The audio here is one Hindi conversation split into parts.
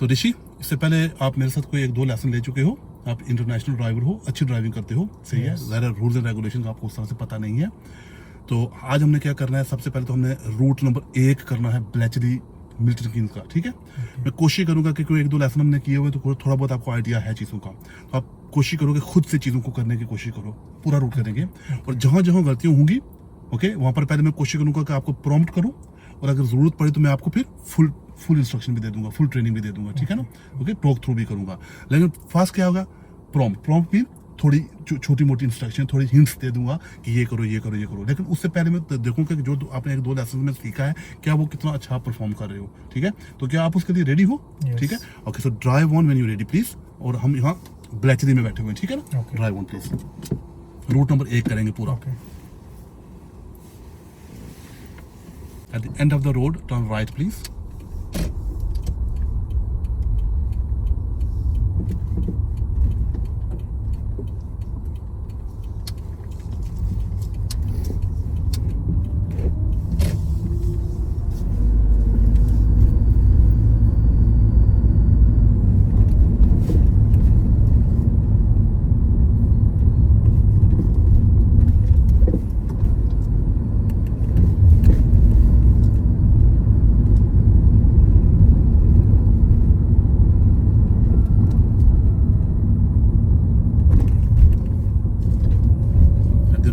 सो ऋषि, इससे पहले आप मेरे साथ कोई 1-2 लेसन ले चुके हो, आप इंटरनेशनल ड्राइवर हो, अच्छी ड्राइविंग करते हो, सही है, ज़्यादा रूल्स एंड रेगुलेशन आपको उस तरह से पता नहीं है। तो आज हमने क्या करना है, सबसे पहले तो हमने रूट नंबर 1 करना है ब्लेचली मिल्टन कीन्स का, ठीक है। मैं कोशिश करूंगा कि कोई 1-2 लेसन हमने किए हुए तो थोड़ा बहुत आपको आइडिया है चीज़ों का, तो आप कोशिश करोगे खुद से चीज़ों को करने की कोशिश करो, पूरा रूट करेंगे। और जहाँ जहाँ गलतियाँ होंगी, ओके, वहाँ पर पहले मैं कोशिश करूंगा कि आपको प्रॉम्प्ट करूँ, और अगर ज़रूरत पड़ी तो मैं आपको फिर फुल इंस्ट्रक्शन भी दे दूंगा, फुल ट्रेनिंग भी दे दूंगा, ठीक है ना। ओके, टॉक थ्रू भी करूंगा, लेकिन फर्स्ट क्या होगा, प्रॉम्प्ट भी थोड़ी छोटी मोटी इंस्ट्रक्शन, थोड़ी हिंट्स दे दूंगा कि ये करो, ये करो, ये करो। लेकिन उससे पहले मैं देखूंगा कि जो आपने 1-2 लेसन में सीखा है, क्या वो कितना अच्छा परफॉर्म कर रहे हो, ठीक है। तो क्या आप उसके लिए रेडी हो? ठीक है, okay. So drive on when you ready please. और हम यहाँ ब्लेचली में बैठे हुए हैं, ठीक है ना। Drive on please. Route number 1 करेंगे पूरा। At the end of the road turn right please.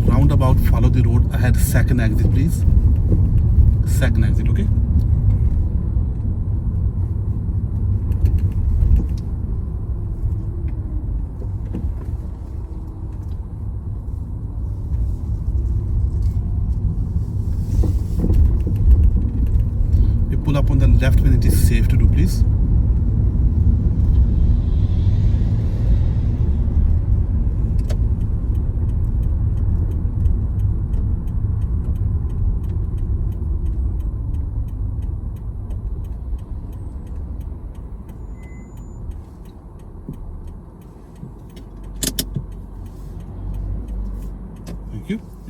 Roundabout, follow the road ahead, second exit please, second exit, okay. You pull up on the left when it is safe to do please.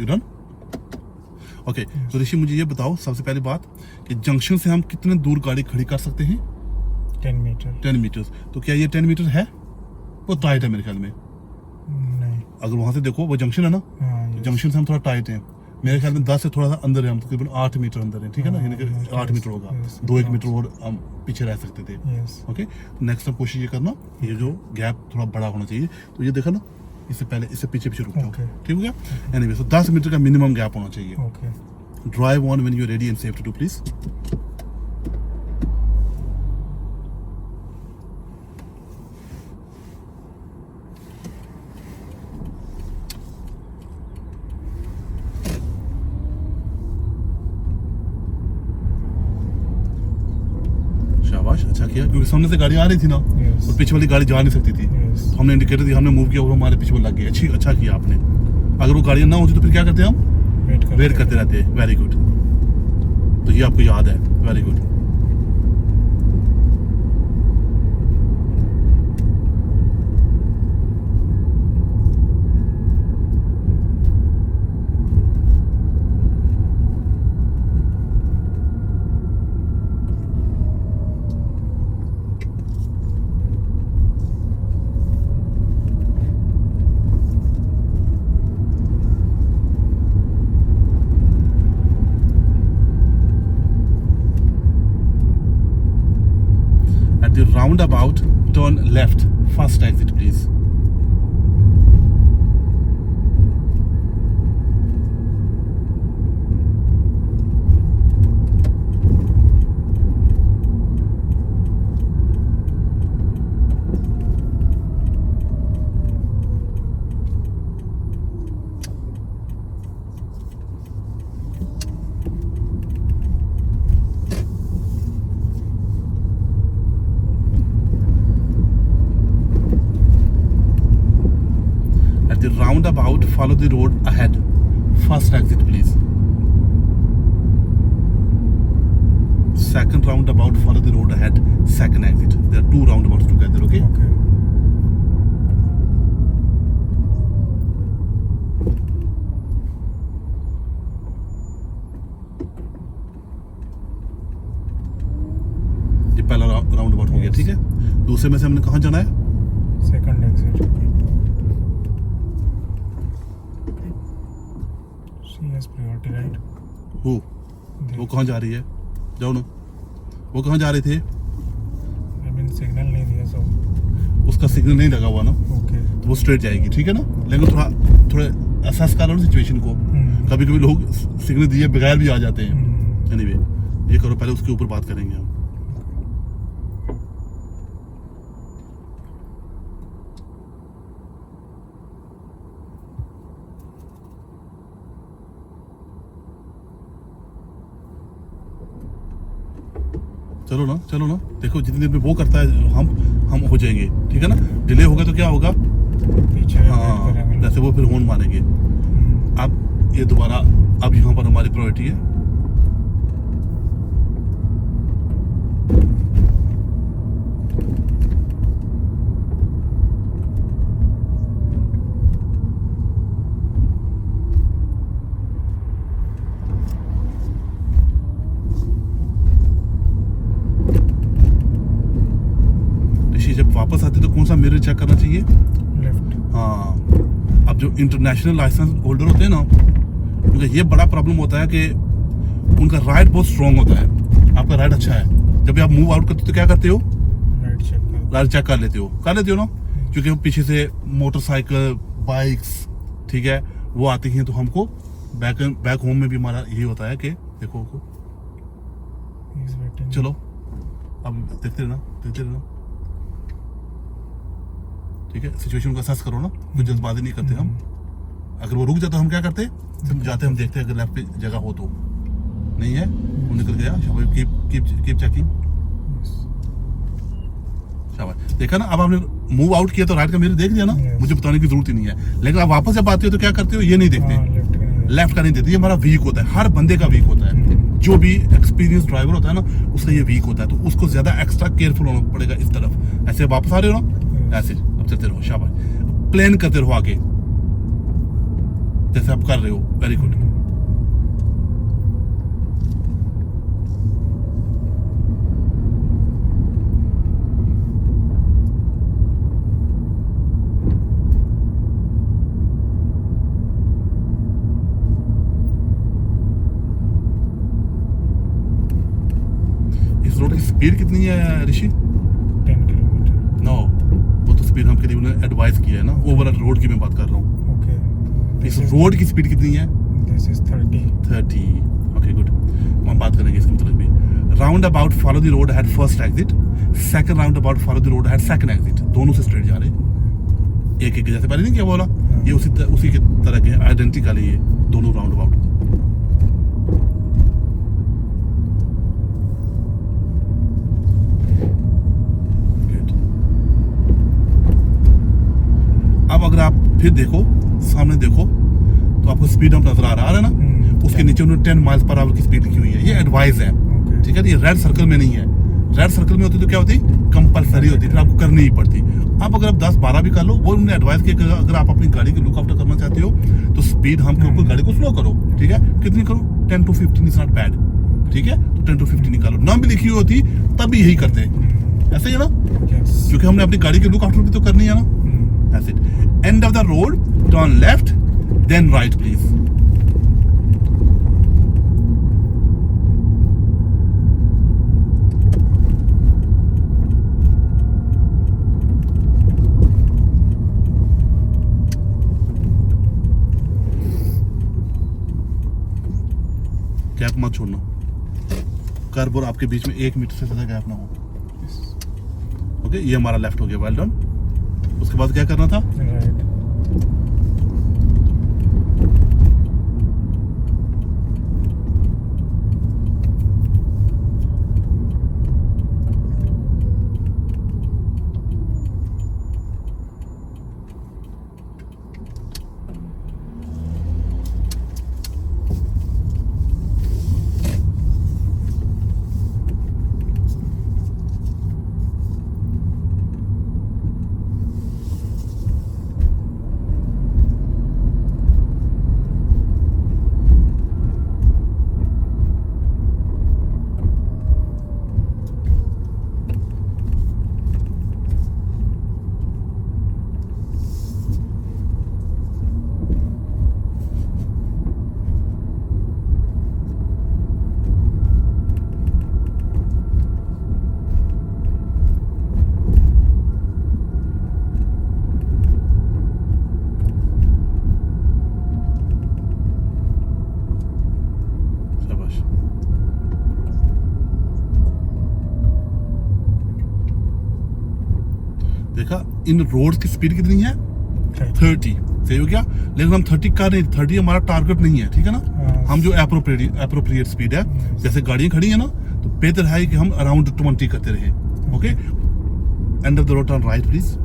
You done? Okay, तो ऋषि मुझे ये बताओ सबसे पहली बात कि जंक्शन से हम कितने दूर गाड़ी खड़ी कर सकते हैं? 10 मीटर। 10 मीटर। तो क्या ये 10 मीटर है? वो टाइट है मेरे ख्याल में। नहीं, अगर वहां से देखो वो जंक्शन है ना, तो जंक्शन से हम थोड़ा टाइट हैं, मेरे ख्याल में 10 से थोड़ा सा अंदर है, हम तकरीबन 8 मीटर अंदर है, ठीक है ना। यानी कि 8 मीटर होगा, 2-1 मीटर और हम पीछे रह सकते थे। ओके, नेक्स्ट कोशिश ये करना, ये जो गैप थोड़ा बड़ा होना चाहिए, तो ये देखा ना, इससे पहले इससे पीछे रुक जाओ, ठीक हो गया। एनीवे, सो 10 मीटर का मिनिमम गैप होना चाहिए। Drive on when you are ready and safe to do please. शाबाश, अच्छा किया, क्योंकि सामने से गाड़ी आ रही थी ना, और पीछे वाली गाड़ी जा नहीं सकती थी, तो हमने इंडिकेटर दिया, हमने मूव किया, वो हमारे पीछे लग गई। अच्छा किया आपने। अगर वो गाड़ियाँ ना होती तो फिर क्या करते हम? वेट करते रहते। वेरी गुड, तो ये आपको याद है, very good. The roundabout, turn left, first exit please. The roundabout, follow the road ahead, first exit please. Second roundabout, follow the road ahead, second exit. There are 2 roundabouts together, okay? ये पहला राउंड अबाउट हो गया, ठीक है। दूसरे में से हमने कहाँ जाना है? Second exit see has priority right हो वो कहाँ जा रही है? जाओ ना, वो कहाँ जा रहे थे? आई मीन सिग्नल नहीं दिया सो उसका सिग्नल नहीं लगा हुआ ना, ओके तो वो स्ट्रेट जाएगी, ठीक है ना। लेकिन थोड़ा असेस करो ना सिचुएशन को। कभी कभी लोग सिग्नल दिए बगैर भी आ जाते हैं। एनीवे ये करो, पहले उसके ऊपर बात करेंगे हम। चलो ना, देखो जितनी देर में वो करता है हम हो जाएंगे, ठीक है ना। डिले होगा तो क्या होगा? पीछे हाँ, जैसे वो फिर हॉर्न मारेंगे। अब ये दोबारा, अब यहाँ पर हमारी प्रायोरिटी है। ऋषि जब वापस आते तो कौन सा मिरर चेक करना चाहिए? लेफ्ट हाँ, अब जो इंटरनेशनल लाइसेंस होल्डर होते हैं ना, उनका ये बड़ा प्रॉब्लम होता है कि उनका राइड बहुत स्ट्रॉन्ग होता है। आपका राइड अच्छा है, जब भी आप मूव आउट करते हो तो क्या करते हो? राइड चेक कर लेते हो ना, क्योंकि वो पीछे से मोटरसाइकिल बाइक्स, ठीक है, वो आती हैं, तो हमको बैक होम में भी हमारा यही होता है कि देखो चलो अब देखते रहना, ठीक है। सिचुएशन को असेस करो ना, कुछ जल्दबाजी नहीं करते हम। अगर वो रुक जाता हम क्या करते? हम जाते, हम देखते अगर लेफ्ट पे जगह हो तो। नहीं है, वो निकल गया, शाबाश, कीप चेकिंग, शाबाश। देखा ना, अब आपने मूव आउट किया तो राइट का मिरर देख लिया ना, मुझे बताने की जरूरत ही नहीं है। लेकिन आप वापस जब आते हो तो क्या करते हो? ये नहीं देखते, लेफ्ट का नहीं देखते। ये हमारा वीक होता है, हर बंदे का वीक होता है। जो भी एक्सपीरियंस ड्राइवर होता है ना, उसका ये वीक होता है, तो उसको ज्यादा एक्स्ट्रा केयरफुल होना पड़ेगा इस तरफ। ऐसे वापस आ रहे हो ना, ऐसे अब चलते रहो, शाबाश। प्लान करते रहो आगे, जैसे आप कर रहे हो, वेरी गुड। इस रोड की स्पीड कितनी है ऋषि? 10 किलोमीटर। नो, वो तो स्पीड हमके लिए उन्होंने एडवाइस किया है ना, ओवरऑल रोड की मैं बात कर रहा हूँ। ओके, इस रोड की स्पीड कितनी है? This is 30। ओके गुड, हम बात करेंगे इसके मतलब भी। Round about follow the road had first exit, second round about follow the road had second exit. दोनों से स्ट्रेट जा रहे, एक जैसे पहले नहीं क्या बोला, ये उसी के तरह के आइडेंटिकल है ये दोनों राउंड अबाउट। अब अगर आप फिर देखो, सामने देखो, तो आपको स्पीड अप नजर आ रहा है ना, उसके नीचे उन्होंने 10 माइल्स पर आवर की स्पीड लिखी हुई है। ये एडवाइस है, ठीक है। ये रेड सर्कल में नहीं है। रेड सर्कल में होती तो क्या होती? कंपलसरी होती, फिर आपको करनी ही पड़ती। अब अगर आप 10-12 भी कर लो, वो उन्होंने एडवाइस किया कि अगर आप अपनी गाड़ी की लुक आफ्टर करना चाहते हो तो स्पीड हम के ऊपर गाड़ी को स्लो करो, ठीक है। कितनी करो? 10 to 15 इज नॉट बैड, ठीक है। तो 10 to 15 निकालो, ना भी लिखी हुई होती तब भी यही करते हैं, ऐसे ही है ना, क्योंकि हमने अपनी गाड़ी की लुक आफ्टर भी तो करनी है ना। That's it. End of the road, turn left, then right, please. Gap मत छोड़ना, कर्ब और आपके बीच में 1 मीटर से ज्यादा गैप ना हो। ओके, ये हमारा लेफ्ट हो गया, वेल डन। उसके बाद क्या करना था? राइट। देखा, इन रोड्स की स्पीड कितनी है? 30। सही हो गया। लेकिन हम 30 का नहीं, 30 हमारा टारगेट नहीं है, ठीक है ना। हम जो अप्रोप्रिएट स्पीड है, जैसे गाड़ियां खड़ी है ना, तो बेहतर है कि हम अराउंड 20 करते रहे। Okay, and of the road turn right please.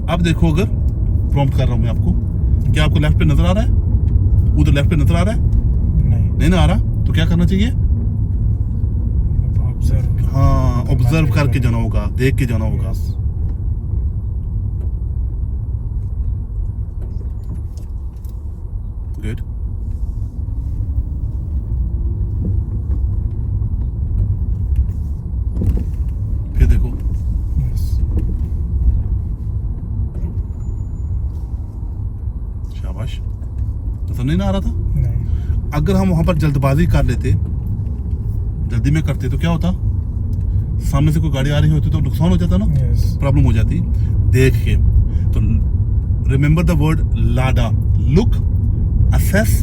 अब देखो, अगर प्रॉम्प्ट कर रहा हूं मैं आपको, क्या आपको लेफ्ट पे नजर आ रहा है? उधर लेफ्ट पे नजर आ रहा है? नहीं ना आ रहा, तो क्या करना चाहिए? हाँ, ऑब्जर्व करके जाना होगा, देख के जाना होगा। गुड। फिर देखो, शाबाश। नजर नहीं ना आ रहा था? नहीं। अगर हम वहां पर जल्दबाजी कर लेते, जल्दी में करते, तो क्या होता? सामने से कोई गाड़ी आ रही होती तो नुकसान हो जाता ना, प्रॉब्लम हो जाती। देख के, तो remember the word LADA, look, assess,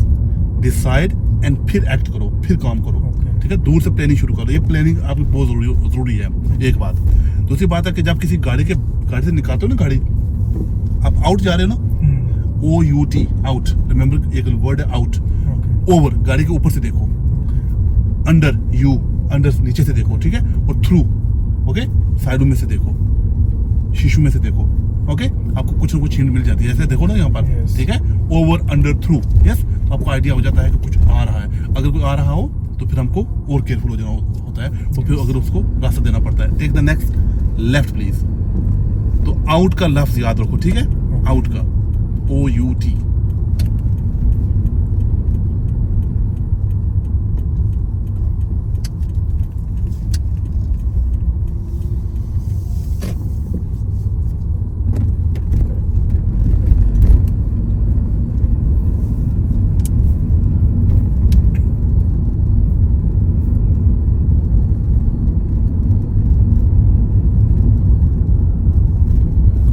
decide and फिर एक्ट करो, फिर काम करो। ठीक है, दूर से प्लानिंग शुरू करो। ये प्लानिंग आपकी बहुत जरूरी है, एक बात। दूसरी बात है कि जब किसी गाड़ी से निकालते हो ना गाड़ी, आप आउट जा रहे हो ना, OUT, आउट, रिमेंबर एक वर्ड है आउट। ओवर, गाड़ी के ऊपर से देखो, अंडर, यू, अंडर नीचे से देखो, ठीक है, और थ्रू, ओके, साइडों में से देखो, शीशों में से देखो, ओके, आपको कुछ ना कुछ हिंट मिल जाती है, ऐसे देखो ना यहाँ पर, ठीक है, ओवर, अंडर, थ्रू, यस, तो आपको आइडिया हो जाता है कि कुछ आ रहा है। अगर कोई आ रहा हो तो फिर हमको और केयरफुल हो जाना होता है, और फिर अगर उसको रास्ता देना पड़ता है। Take the next left please. तो आउट का लफ्ज याद रखो, ठीक है, आउट का OUT।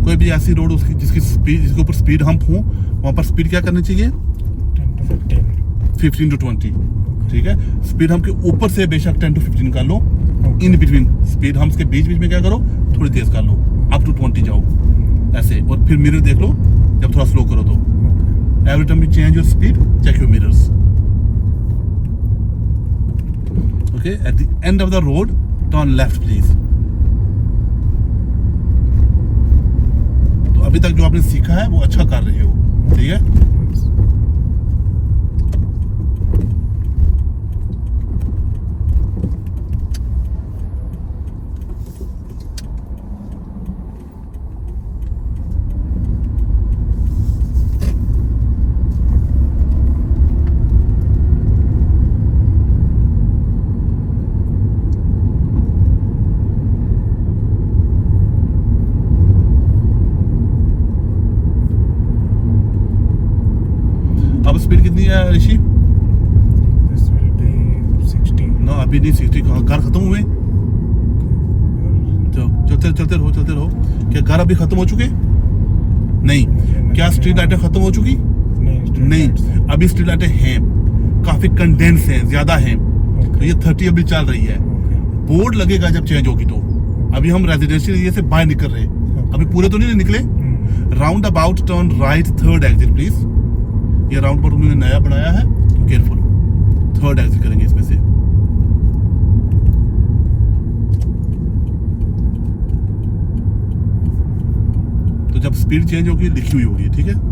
कोई भी ऐसी रोड उसकी जिसके ऊपर स्पीड हम्प हो, वहां पर स्पीड क्या करनी चाहिए? 15 to 20। ठीक है, स्पीड हम्प के ऊपर से बेशक 10 to 15 कर लो, इन बिटवीन स्पीड हम्प्स के बीच में क्या करो, थोड़ी तेज कर लो, अप टू 20 जाओ ऐसे। और फिर मिरर देख लो जब थोड़ा स्लो करो तो। Every time you change your speed, check your mirrors. Okay, at the end of the road turn left please. अभी तक जो आपने सीखा है वो अच्छा कर रहे हो, ठीक है। अब स्पीड कितनी है ऋषि? This will be 60. ना अभी नहीं 60, कार खत्म हुए। चलते रहो। क्या कार अभी खत्म हो चुके? नहीं। क्या स्ट्रीट लाइटें खत्म हो चुकी? नहीं, अभी स्ट्रीट लाइटें हैं, काफी कंडेंस हैं, ज्यादा हैं। तो ये 30 अभी चल रही है। बोर्ड लगेगा जब चेंज होगी तो। अभी हम रेजिडेंशियल एरिया से बाहर निकल रहे हैं, अभी पूरे तो नहीं निकले। Round about turn right, third exit please. ये राउंड अबाउट उन्होंने नया बनाया है, तो केयरफुल, थर्ड एग्जिट करेंगे इसमें से। तो जब स्पीड चेंज होगी लिखी हुई होगी, ठीक है।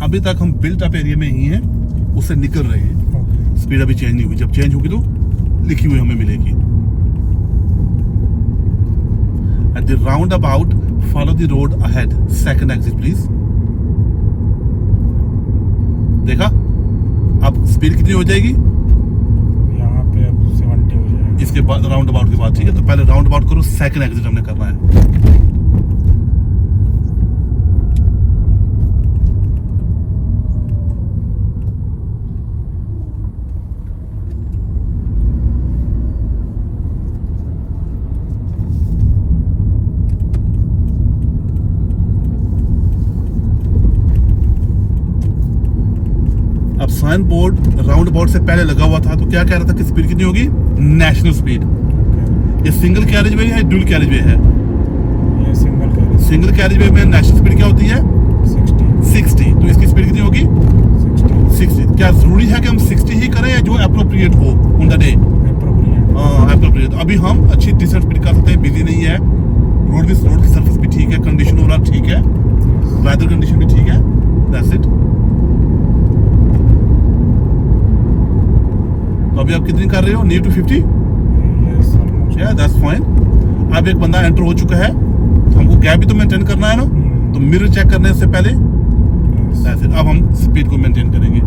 अभी तक हम बिल्ट अप एरिया में ही हैं, उससे निकल रहे हैं। स्पीड अभी चेंज नहीं हुई, जब चेंज होगी तो लिखी हुई हमें मिलेगी। At the round about follow the road ahead, second exit please. देखा? स्पीड कितनी हो जाएगी यहाँ पे अब 70 हो जाएगा। इसके बाद राउंड अबाउट के बाद? ठीक है, तो पहले राउंड अबाउट करो, सेकंड एग्जिट हमने करना है। अब साइन बोर्ड राउंड अबाउट से पहले लगा हुआ था, तो क्या कह रहा था कि स्पीड कितनी होगी? National speed. ओके, ये सिंगल कैरेज वे है, डुअल कैरेज वे है? ये single carriage. Single carriage way में नेशनल स्पीड क्या होती है? 60 60। तो इसकी स्पीड कितनी होगी? 60 60। क्या जरूरी है कि हम 60 ही करें या जो अप्रोप्रिएट हो on the day? Appropriate. Appropriate. अभी हम अच्छी डिसेंट स्पीड कर सकते हैं, बिजी नहीं है, रोड की सरफेस भी ठीक है, कंडीशन ओवरऑल ठीक है, वेदर कंडीशन भी ठीक है। That's it. तो अभी आप कितनी कर रहे हो? Near to 50? Yes, almost. या दैट्स फाइन। अब एक बंदा एंटर हो चुका है, तो हमको गैप भी तो मेंटेन करना है ना, तो मिरर चेक करने से पहले यस। अब हम स्पीड को मेंटेन करेंगे,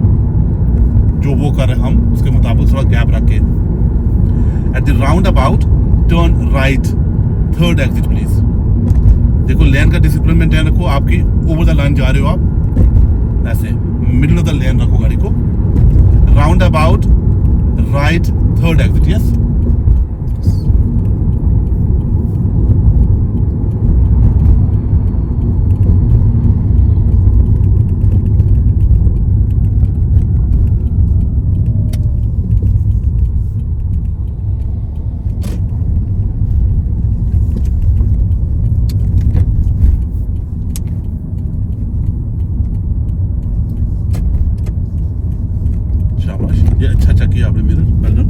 जो वो कर रहे हैं हम उसके मुताबिक थोड़ा गैप रख के। At the round about turn right, third exit please. देखो लेन का डिसिप्लिन मेंटेन रखो, आपकी ओवर द लाइन जा रहे हो आप, ऐसे मिडिल ऑफ द लेन रखो गाड़ी को। Round about right, third exit. Yes, शाबाश, ये अच्छा किया आपने मिरर, वेल डन।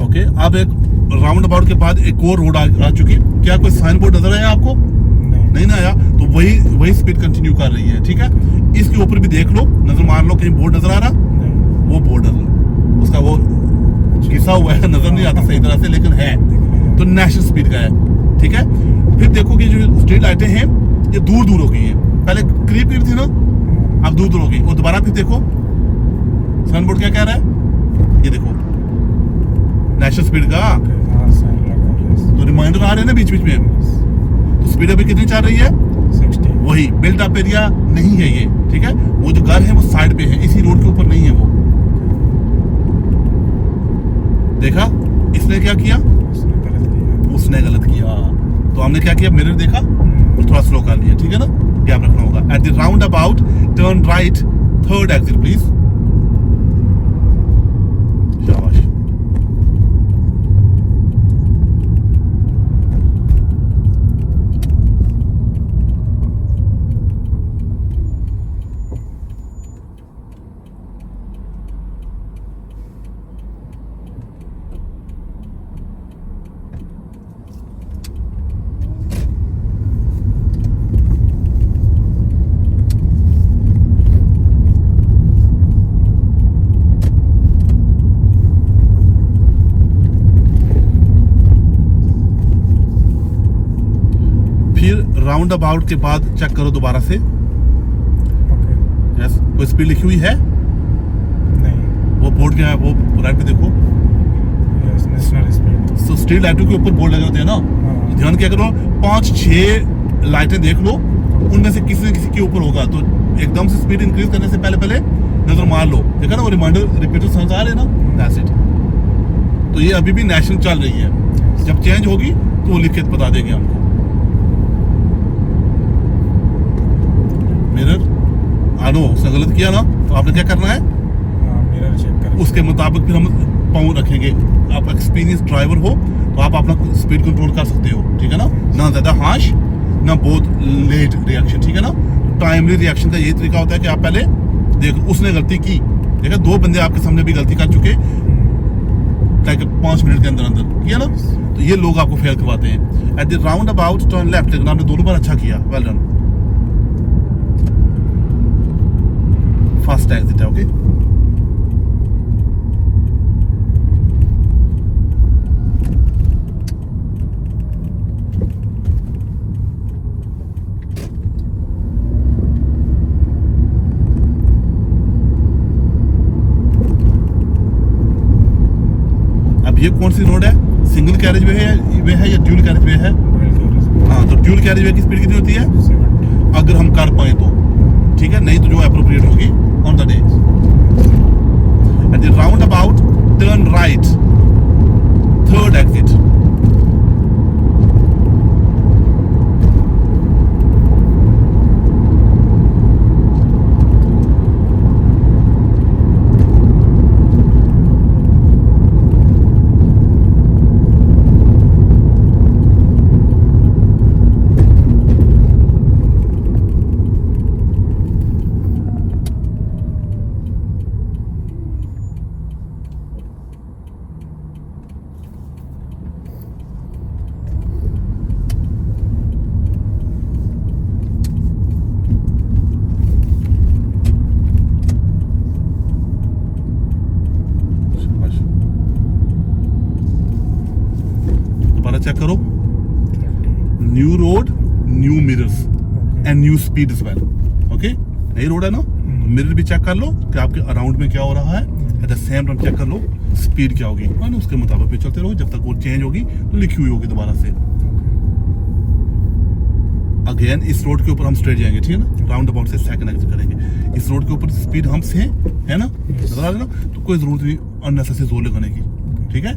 ओके, अब एक राउंड अबाउट के बाद एक और रोड आ चुकी। क्या कोई साइन बोर्ड नजर आया आपको? नहीं ना आया, तो वही स्पीड कंटिन्यू कर रही है। ठीक है, इसके ऊपर भी देख लो, नजर मार लो, कहीं बोर्ड नजर आ रहा? नहीं। वो बोर्ड उसका वो घिसा हुआ है, नजर नहीं आता सही तरह से, लेकिन है, तो नेशनल स्पीड का है। ठीक है, फिर देखो कि जो स्ट्रीट लाइटें हैं ये दूर दूर हो गई है, पहले करीब करीब थी ना, अब दूर दूर हो गई। और दोबारा फिर देखो साइन बोर्ड क्या कह रहा है, ये देखो नेशनल स्पीड का, हाँ, साइन लगा। यस, तो रिमाइंडर आ रहे हैं ना बीच बीच में। तो स्पीड अभी कितनी चल रही है? 60। वही बिल्ट अप एरिया नहीं है ये। ठीक है, वो जो घर है वो साइड पे है, इसी रोड के ऊपर नहीं है वो। देखा इसने क्या किया? उसने गलत किया। तो हमने क्या किया? मिरर देखा, थोड़ा स्लो कर लिया। ठीक है ना, गैप रखना होगा। At the round about turn right, third exit please. शाबाश। फिर राउंड अबाउट के बाद चेक करो दोबारा से। ओके। यस, कोई स्पीड लिखी हुई है? नहीं। वो बोर्ड क्या है, वो राइट पे देखो। Yes, national speed. तो स्ट्रीट लाइटों के ऊपर बोर्ड लगे होते हैं ना, हाँ। ध्यान क्या करो, 5-6 लाइटें देख लो, उनमें से किसी न किसी के ऊपर होगा, तो एकदम से स्पीड इंक्रीज करने से पहले नजर मार लो। देखा ना वो रिमाइंडर रिपीटर समझ आ रहे हैं ना, दैट्स इट। तो ये अभी भी नेशनल चल रही है, जब चेंज होगी तो वो लिख के बता देंगे हमको। मिरर आनो, उसने गलत किया ना, तो आपने क्या करना है? हाँ, मिरर चेक कर। उसके मुताबिक फिर हम पाँव रखेंगे। आप एक्सपीरियंस ड्राइवर हो तो आप अपना स्पीड कंट्रोल कर सकते हो। ठीक है ना, ना ज्यादा हार्श ना बहुत लेट रिएक्शन। ठीक है ना, टाइमली रिएक्शन का यही तरीका होता है कि आप पहले देखो, उसने गलती की, देखा 2 बंदे आपके सामने भी गलती कर चुके, 5 मिनट के अंदर अंदर किया ना, तो ये लोग आपको फेल करवाते हैं। At the round about turn left, लेकिन आपने दोनों बार अच्छा किया, वेल डन। फर्स्ट एग्जिट है, ओके। अब ये कौन सी रोड है, सिंगल कैरेज वे है या ड्यूल कैरेज वे है? हाँ, तो ड्यूल कैरेज वे की स्पीड कितनी होती है 70। अगर हम कर पाए तो, ठीक है, नहीं तो जो अप्रोप्रिएट होगी on the day. At the round about turn right, third exit. दोबारा चेक करो, 30। New road, new mirrors and new speed is well. Okay, नई रोड है ना, तो मिरर भी चेक कर लो कि आपके अराउंड में क्या हो रहा है, at the same time check कर लो स्पीड क्या होगी, है ना, उसके मुताबिक पे चलते रहो, जब तक वो चेंज होगी तो लिखी हुई होगी दोबारा से। अगेन इस रोड के ऊपर हम स्ट्रेट जाएंगे, ठीक है ना, राउंड अबाउट से सेकंड एग्जिट करेंगे। इस रोड के ऊपर स्पीड हम से है ना, नजर आ रहा है ना, तो कोई जरूरत नहीं अननेसेसरी जोर लगाने की, ठीक है।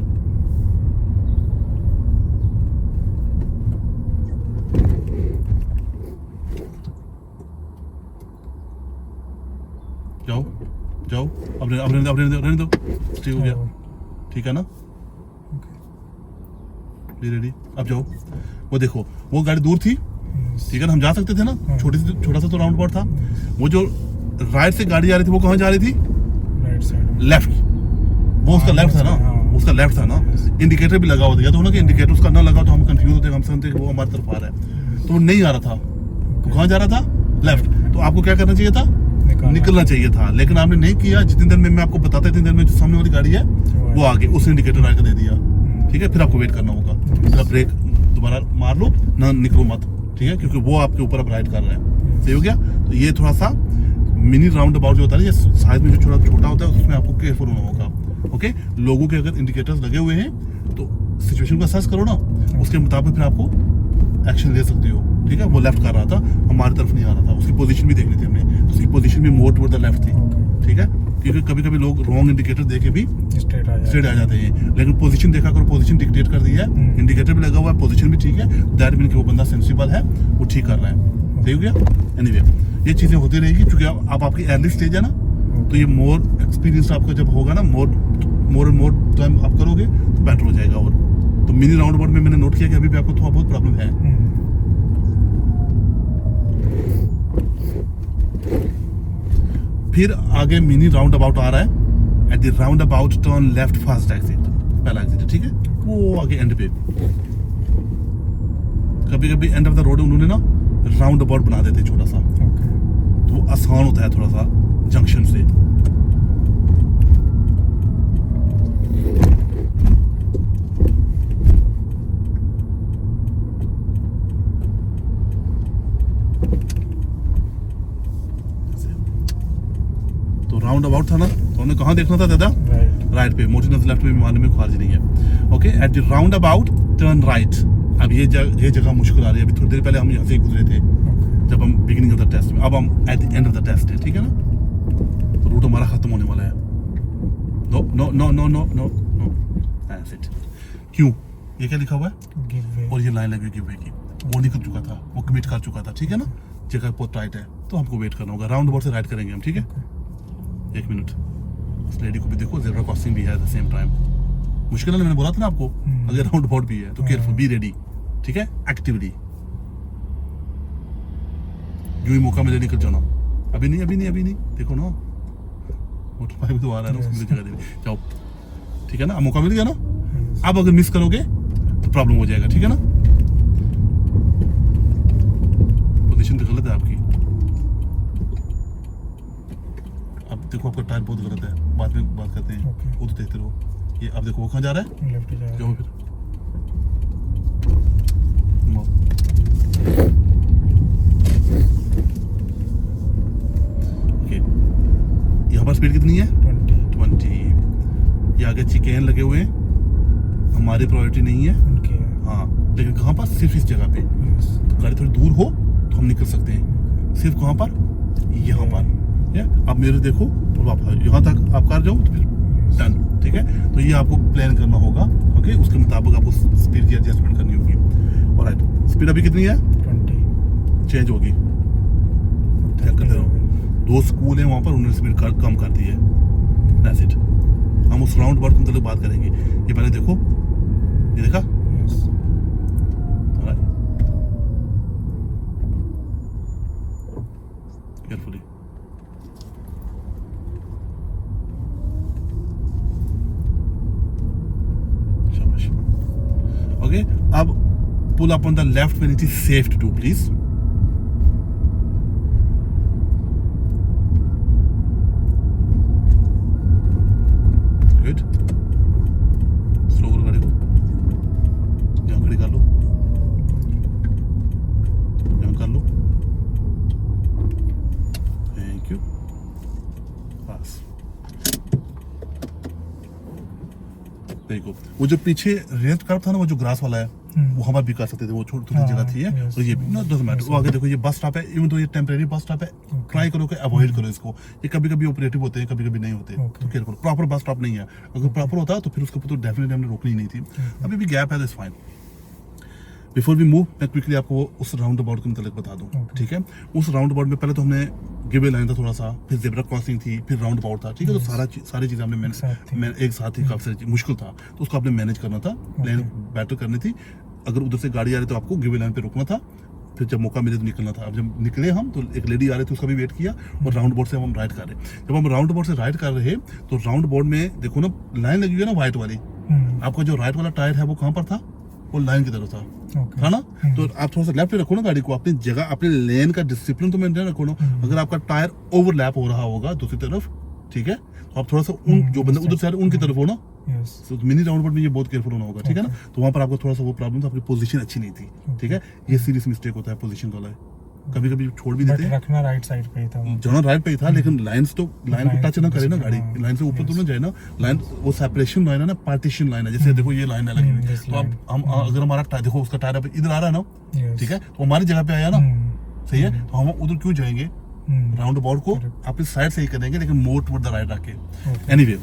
जाओ जाओ, अब रहने दो, ठीक हो गया, ठीक है ना, रेडी। अब जाओ, वो देखो वो गाड़ी दूर थी, ठीक है ना, हम जा सकते थे ना, छोटा सा तो राउंड अबाउट था। वो जो राइट से गाड़ी जा रही थी वो कहाँ जा रही थी, राइट साइड। लेफ्ट, वो उसका लेफ्ट था ना, उसका लेफ्ट था ना, इंडिकेटर भी लगा होता तो ना, कि इंडिकेटर उसका ना लगा तो हम कंफ्यूज होते, हम समझते वो हमारी तरफ आ रहा है, तो वो नहीं आ रहा था, वो कहाँ जा रहा था, लेफ्ट। तो आपको क्या करना चाहिए था, निकलना चाहिए था, लेकिन आपने नहीं किया। जितनी देर में मैं आपको बताता इतनी देर में जो सामने वाली गाड़ी है वो आगे उस इंडिकेटर राइट का दे दिया, ठीक है, फिर आपको वेट करना होगा, फिर आप ब्रेक दोबारा मार लो ना, निकलो मत, ठीक है, क्योंकि वो आपके ऊपर अब राइड कर रहा है। सही हो गया। तो ये थोड़ा सा मिनी राउंड अबाउट जो होता है, ये साइज में जो छोटा होता है, उसमें आपको केयरफुल होना होगा। ओके, लोगों के अगर इंडिकेटर्स लगे हुए हैं तो सिचुएशन को असेस करो ना, उसके मुताबिक फिर आपको एक्शन ले सकते हो, ठीक है। वो लेफ्ट कर रहा था, हमारी तरफ नहीं आ रहा था, उसकी पोजीशन भी देखनी थी हमने, तो उसकी पोजीशन भी मोर टुवर्ड द लेफ्ट थी, ठीक है, क्योंकि कभी कभी लोग रॉन्ग इंडिकेटर देके भी स्ट्रेट आ जाते हैं, लेकिन पोजीशन देखा करो, पोजीशन डिक्टेट कर दी है, इंडिकेटर भी लगा हुआ है, पोजीशन भी ठीक है, दैट मीन कि वो बंदा सेंसिबल है, वो ठीक कर रहा है। सही हो गया। एनीवे, ये चीजें होती रहेगी, क्योंकि अब आपकी अर्ली स्टेज है ना, तो ये मोर एक्सपीरियंस आपका जब होगा ना, मोर एंड मोर टाइम आप करोगे तो बेटर हो जाएगा। और तो मिनी राउंड अबाउट में मैंने नोट किया कि अभी भी आपको थोड़ा बहुत प्रॉब्लम है। फिर आगे मिनी राउंड अबाउट आ रहा है, at the round about turn left first exit, पहला एग्जिट है, ठीक है। वो आगे एंड पे कभी कभी एंड ऑफ द रोड उन्होंने ना राउंड अबाउट बना देते छोटा सा, तो वो आसान होता है थोड़ा सा जंक्शन से। तो राउंड अबाउट था ना, तो हमने कहाँ देखना था दादा, राइट पे, मोटिनस लेफ्ट पे मारने में खारिज नहीं है। Okay, at the round about turn right. अब ये जगह मुश्किल आ रही है, अभी थोड़ी देर पहले हम यहाँ से गुजरे थे जब हम बिगिनिंग ऑफ द टेस्ट में, अब हम at the end of the test है, ठीक है ना। तो रूट हमारा खत्म होने वाला है। No no no no no no no, that's it. क्यों, ये क्या लिखा हुआ है, और ये लाइन लगी गिव वे की, वो निकल चुका था, वो कमिट कर चुका था, ठीक है ना। जगह बहुत टाइट है, तो हमको वेट करना होगा, राउंड अबाउट से राइड करेंगे हम, ठीक है। 1 मिनट, उस लेडी को भी देखो, ज़ेब्रा क्रॉसिंग भी है एट द सेम टाइम। मुश्किल है, मैंने बोला था ना आपको, अगर राउंड अबाउट भी है तो केयरफुल, बी रेडी, ठीक है, एक्टिवली। जो ही मौका मिले निकल जाना, अभी नहीं, देखो ना मोटर बाइक भी तो आ रहा है ना, उसको जगह देनी, जाओ, ठीक है ना। अब मौका मिल गया ना, अब अगर मिस करोगे तो प्रॉब्लम हो जाएगा, ठीक है ना। पोजीशन तो गलत है आपकी, अब देखो आपका टायर बहुत गलत है, बाद में बात करते हैं, वो तो देखते रहो। ये अब देखो वो कहाँ जा रहा है, लेफ्ट जा रहा है, जाओ फिर। ओके, यहाँ पर स्पीड कितनी है, 20। ये आगे चिकेन लगे हुए हैं, हमारी प्रायोरिटी नहीं है, उनकी है। हाँ, लेकिन कहाँ पर? सिर्फ इस जगह पे। Yes. तो गाड़ी थोड़ी दूर हो तो हम निकल सकते हैं, सिर्फ कहाँ पर? यहाँ पर। या आप मेरे देखो और आप यहाँ तक आप कर जाओ तो फिर डन, ठीक है। तो ये आपको प्लान करना होगा, ओके, उसके मुताबिक आपको स्पीड की एडजस्टमेंट करनी होगी। ऑलराइट, स्पीड अभी कितनी है? 20 चेंज होगी, चेक कर रहे हो। 2 स्कूल है वहाँ पर, उन्होंने स्पीड कम कर दी है। That's it. हम उस राउंड अबाउट के मतलब बात करेंगे। ये पहले देखो, ये देखा? Yes. केयरफुली। शाबाश। ओके, अब pull up on the left when it is safe to do, please. Good. Slow करो गाड़ी को, यहाँ खड़ी कर लो, यहाँ कर लो। Thank you. बस देखो, वो जो पीछे रेड कर्व था ना, वो जो ग्रास वाला है, वो हम भी कर सकते थे, वो छोटी हाँ, जगह थी है। yes, और ये भी ना डजंट मैटर। वो आगे देखो, ये बस स्टॉप है, इवन तो ये टेम्परेरी बस स्टॉप है, ट्राई करो कि अवॉइड करो इसको। ये कभी कभी ऑपरेटिव होते हैं, कभी कभी नहीं होते, Okay. तो केयरफुल। प्रॉपर बस स्टॉप नहीं है, अगर प्रॉपर होता तो फिर उसके ऊपर तो डेफिनेटली हमने रोकनी ही नहीं थी। अभी भी गैप है, that's fine. Before we move, मैं क्विकली आपको वो उस राउंड अबाउट के मतलब बता दूं, Okay. ठीक है। उस राउंड अबाउट में पहले तो हमने गिव वे लाइन था थोड़ा सा, फिर जेब्रा क्रॉसिंग थी, फिर राउंड अबाउट था, ठीक है। तो सारी चीजें हमने एक साथ ही काफी सारी मुश्किल था, तो उसको आपने मैनेज करना था, लाइन बेटर करनी थी। अगर उधर से गाड़ी आ रही तो आपको गिव वे लाइन पे रुकना था, फिर जब मौका मिले तो निकलना था। अब जब निकले हम तो एक लेडी आ रही थी, उसका भी वेट किया, और राउंड अबाउट से हम राइड कर रहे। जब हम राउंड अबाउट से राइड कर रहे तो राउंड अबाउट में देखो ना, लाइन लगी हुई है ना व्हाइट वाली, आपका जो राइट वाला टायर है वो कहाँ पर था? वो लाइन की तरफ था, Okay. था ना। तो आप थोड़ा सा लेफ्ट रखो ना गाड़ी को, अपनी जगह, अपने लेन का डिसिप्लिन तो मेंटेन रखो ना। अगर आपका टायर ओवरलैप हो रहा होगा दूसरी तरफ, ठीक है, तो आप थोड़ा सा उन जो बंदे उधर से आ रहे हैं उनकी तरफ हो ना। Yes. तो मिनी राउंड में ये बहुत केयरफुल होना होगा, ठीक है ना। तो वहाँ पर आपको थोड़ा सा वो प्रॉब्लम था, आपकी पोजीशन अच्छी नहीं थी, ठीक है। ये सीरियस मिस्टेक होता है पोजीशन वाला, कभी कभी छोड़ भी But देते हैं। रखना राइट साइड पे ही था वो। जहाँ राइट पे ही था, लेकिन लाइन को टच ना करे ना गाड़ी, हाँ, लाइन से ऊपर तो ना जाए ना। लाइन वो सेपरेशन लाइन है ना, पार्टीशन लाइन है। जैसे देखो ये लाइन है लगी हुई, yes, तो अब हम अगर हमारा टायर देखो, उसका टायर अब इधर आ रहा है ना, Yes. ठीक है, तो हमारी जगह पे आया ना, सही है। तो हम उधर क्यों जाएंगे? राउंड अबाउट को Correct. आप इस साइड से ही करेंगे, लेकिन मोर टुवर्ड द राइट रखे। Okay. एनीवे,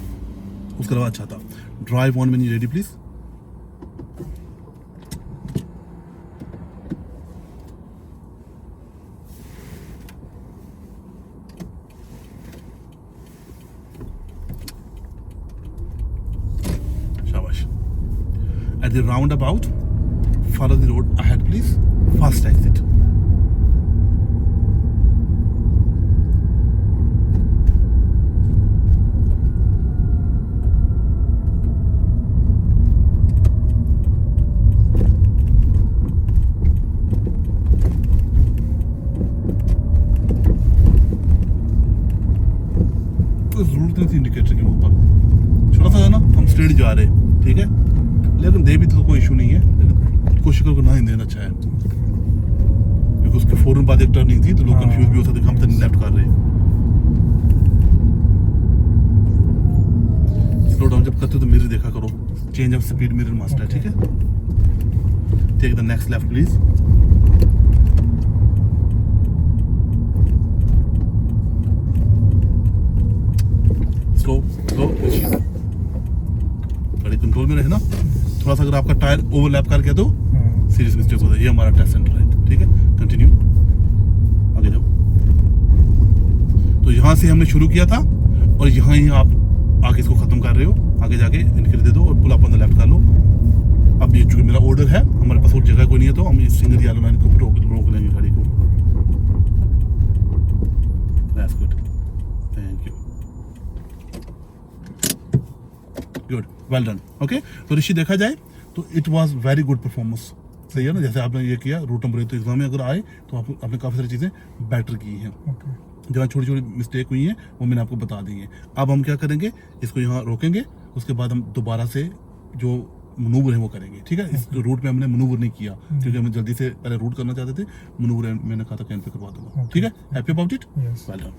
उसके अलावा अच्छा था। Drive on when you ready please. शाबाश। At the roundabout, follow the road ahead, please. First exit. कोई जरूरत नहीं थी इंडिकेटर के ऊपर, छोटा सा है ना, हम स्ट्रेट जा रहे, ठीक है। लेकिन दे भी तो कोई इशू नहीं है, लेकिन कोशिश करो ना ही देना अच्छा है, क्योंकि उसके फौरन बाद एक टर्निंग थी, तो लोग कंफ्यूज भी हो सकते, हम तो लेफ्ट कर रहे हैं। स्लो डाउन जब करते हो तो मिरर देखा करो, change of speed mirror must है, ठीक है। Take the next left please. Slow slow, गाड़ी कंट्रोल में रहे ना। थोड़ा सा अगर आपका टायर ओवरलैप कर गया तो सीरियस मिस्टेक होता है। ये हमारा टेस्ट सेंटर है, ठीक है। कंटिन्यू, आगे जाओ। तो यहाँ से हमने शुरू किया था, और यहाँ ही आप आगे इसको खत्म कर रहे हो। आगे जाके इंडिकेटर दे दो और pull up on the left कर लो। अब ये चूंकि मेरा ऑर्डर है, हमारे पास और जगह कोई नहीं है, तो हम इस सिंगल येलो लाइन को रोक लेंगे गाड़ी को। That's good, thank you, good, well done. Okay, तो ऋषि देखा जाए तो it was very good performance, सही है ना। जैसे आपने ये किया रूट नंबर 1, तो एग्जाम में अगर आए तो आपने काफ़ी सारी चीज़ें बेटर की हैं। Okay. जहाँ छोटी छोटी मिस्टेक हुई हैं वो मैंने आपको बता दी हैं। अब हम क्या करेंगे, इसको यहाँ रोकेंगे, उसके बाद हम दोबारा से जो मनूवर है वो करेंगे, ठीक है। इस रूट में हमने मनूवर नहीं किया, क्योंकि हम जल्दी से पहले रूट करना चाहते थे। मनूवर मैंने कहा था कैंसिल करवा दूंगा, ठीक है। Happy about it, Yes. Well done.